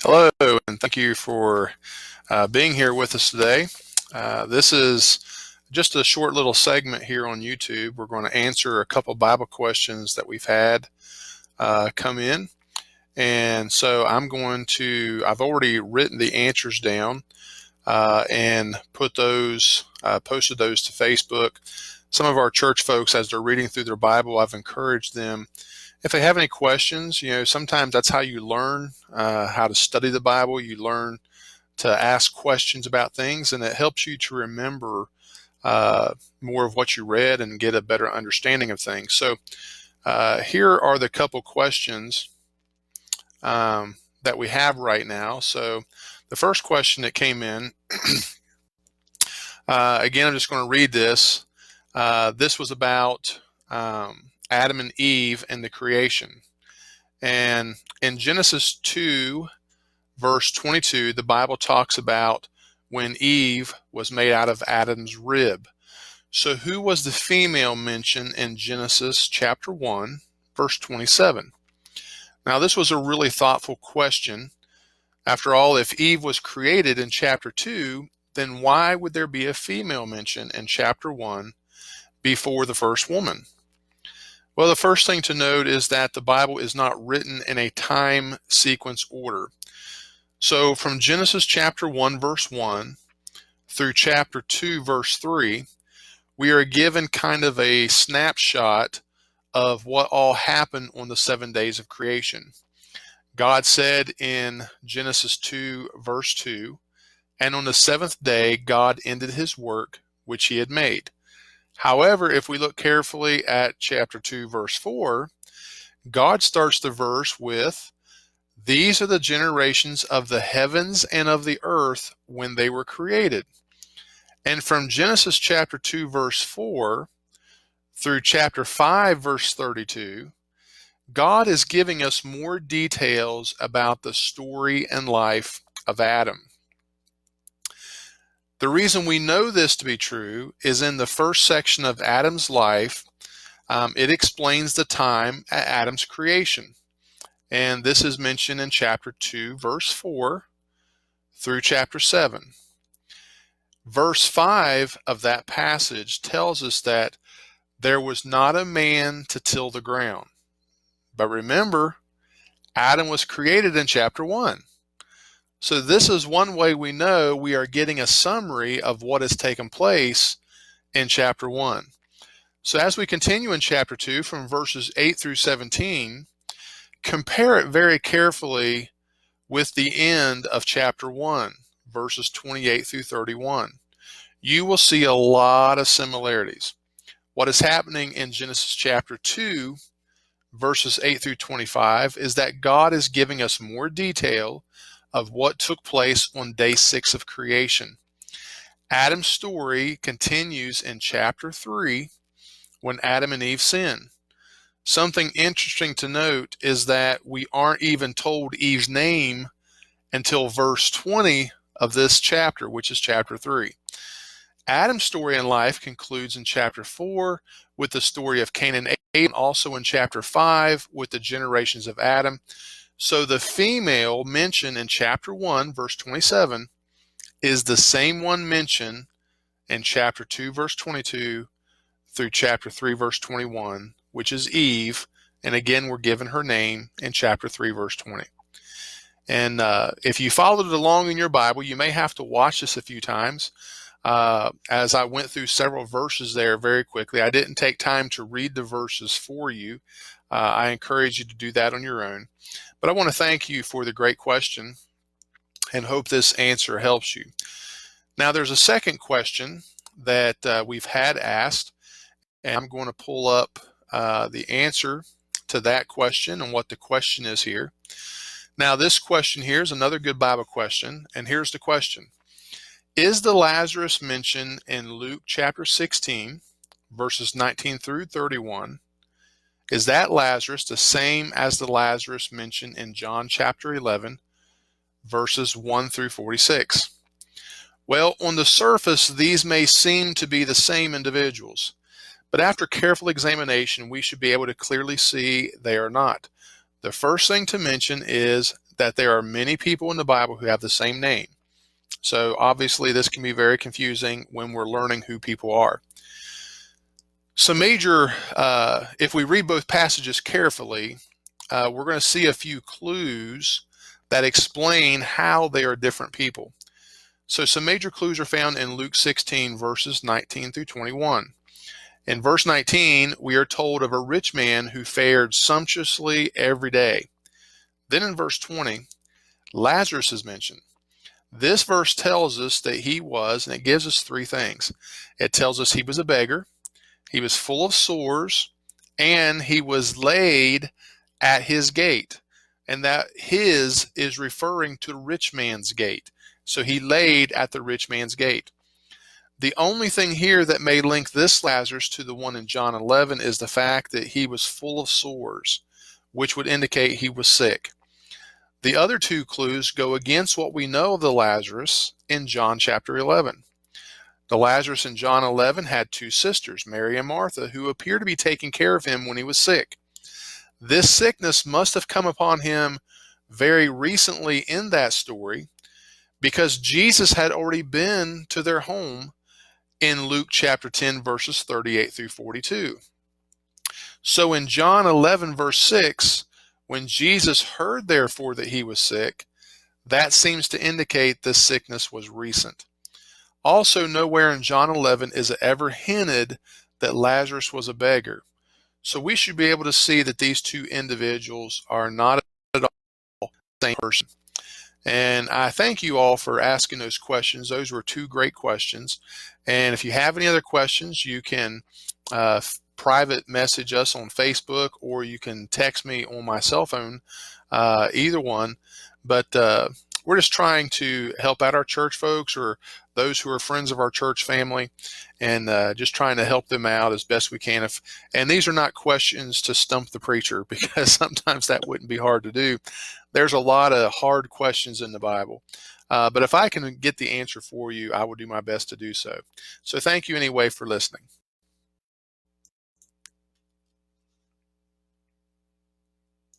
Hello, and thank you for being here with us today. This is just a short little segment here on YouTube. We're going to answer a couple Bible questions that we've had come in. And so I've already written the answers down and posted those to Facebook. Some of our church folks, as they're reading through their Bible, I've encouraged them, if they have any questions, sometimes that's how you learn how to study the Bible. You learn to ask questions about things, and it helps you to remember more of what you read and get a better understanding of things. So here are the couple questions that we have right now. So the first question that came in, again, I'm just going to read this. This was about Adam and Eve and the creation. And in Genesis 2, verse 22, the Bible talks about when Eve was made out of Adam's rib. So who was the female mentioned in Genesis chapter 1, verse 27? Now, this was a really thoughtful question. After all, if Eve was created in chapter 2, then why would there be a female mention in chapter 1 before the first woman? Well, the first thing to note is that the Bible is not written in a time sequence order. So from Genesis chapter 1, verse 1 through chapter 2, verse 3, we are given kind of a snapshot of what all happened on the 7 days of creation. God said in Genesis 2, verse 2, "And on the seventh day God ended his work which he had made." However, if we look carefully at chapter 2, verse 4, God starts the verse with, "These are the generations of the heavens and of the earth when they were created." And from Genesis chapter 2, verse 4 through chapter 5, verse 32, God is giving us more details about the story and life of Adam. The reason we know this to be true is in the first section of Adam's life. It explains the time at Adam's creation. And this is mentioned in chapter 2, verse 4 through chapter 7. Verse 5 of that passage tells us that there was not a man to till the ground. But remember, Adam was created in chapter 1. So this is one way we know we are getting a summary of what has taken place in chapter 1. So as we continue in chapter 2 from verses 8 through 17, compare it very carefully with the end of chapter 1, verses 28 through 31. You will see a lot of similarities. What is happening in Genesis chapter 2, verses 8 through 25, is that God is giving us more detail of what took place on day 6 of creation. Adam's story continues in chapter 3 when Adam and Eve sin. Something interesting to note is that we aren't even told Eve's name until verse 20 of this chapter, which is chapter 3. Adam's story in life concludes in chapter 4 with the story of Cain and Abel, and also in chapter 5 with the generations of Adam. So the female mentioned in chapter 1, verse 27, is the same one mentioned in chapter 2, verse 22 through chapter 3, verse 21, which is Eve. And again, we're given her name in chapter 3, verse 20. And if you followed it along in your Bible, you may have to watch this a few times. As I went through several verses there very quickly, I didn't take time to read the verses for you. I encourage you to do that on your own. But I want to thank you for the great question and hope this answer helps you. Now, there's a second question that we've had asked, and I'm going to pull up the answer to that question and what the question is here. Now, this question here is another good Bible question, and here's the question. Is the Lazarus mentioned in Luke chapter 16, verses 19 through 31, is that Lazarus the same as the Lazarus mentioned in John chapter 11, verses 1 through 46? Well, on the surface, these may seem to be the same individuals, but after careful examination, we should be able to clearly see they are not. The first thing to mention is that there are many people in the Bible who have the same name. So obviously this can be very confusing when we're learning who people are. If we read both passages carefully, we're going to see a few clues that explain how they are different people. So some major clues are found in Luke 16, verses 19 through 21. In verse 19, we are told of a rich man who fared sumptuously every day. Then in verse 20, Lazarus is mentioned. This verse tells us that he was, and it gives us three things. It tells us he was a beggar, he was full of sores, and he was laid at his gate. And that his is referring to the rich man's gate. So he laid at the rich man's gate. The only thing here that may link this Lazarus to the one in John 11 is the fact that he was full of sores, which would indicate he was sick. The other two clues go against what we know of the Lazarus in John chapter 11. The Lazarus in John 11 had two sisters, Mary and Martha, who appear to be taking care of him when he was sick. This sickness must have come upon him very recently in that story, because Jesus had already been to their home in Luke chapter 10, verses 38 through 42. So in John 11, verse 6, when Jesus heard therefore that he was sick, that seems to indicate this sickness was recent. Also, nowhere in John 11 is it ever hinted that Lazarus was a beggar. So we should be able to see that these two individuals are not at all the same person. And I thank you all for asking those questions. Those were two great questions. And if you have any other questions, you can private message us on Facebook, or you can text me on my cell phone, either one. But we're just trying to help out our church folks, or those who are friends of our church family, and just trying to help them out as best we can. And these are not questions to stump the preacher, because sometimes that wouldn't be hard to do. There's a lot of hard questions in the Bible. But if I can get the answer for you, I will do my best to do so. So thank you anyway for listening.